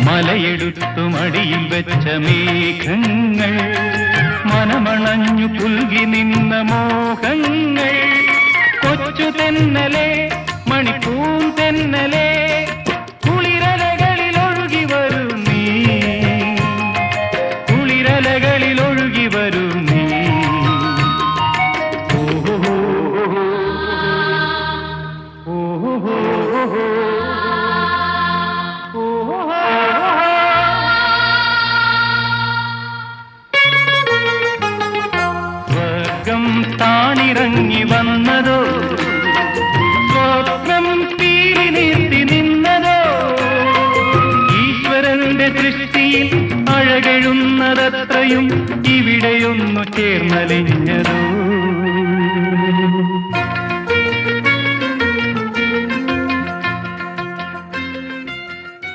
മലയെടുത്തു മടിയിൽ വെച്ച മേഘങ്ങൾ മനമണഞ്ഞു പുൽകി നിന്ന മോഹങ്ങൾ കൊച്ചു തെന്നലെ മണിപ്പൂൻ തെന്നലെ കുളിരലകളിൽ ഒഴുകി വരും നീ കുളിരലകളിൽ ഒഴുകി വരും നീ ഓഹോ ഓഹോ സ്വർഗം താണിറങ്ങി വന്നതോ സ്വപ്നം തീരി നിർത്തി നിന്നതോ ഈശ്വരന്റെ ദൃഷ്ടിയിൽ അഴകെഴുന്നതത്രയും ഇവിടെയൊന്നു ചേർന്നലിഞ്ഞതോ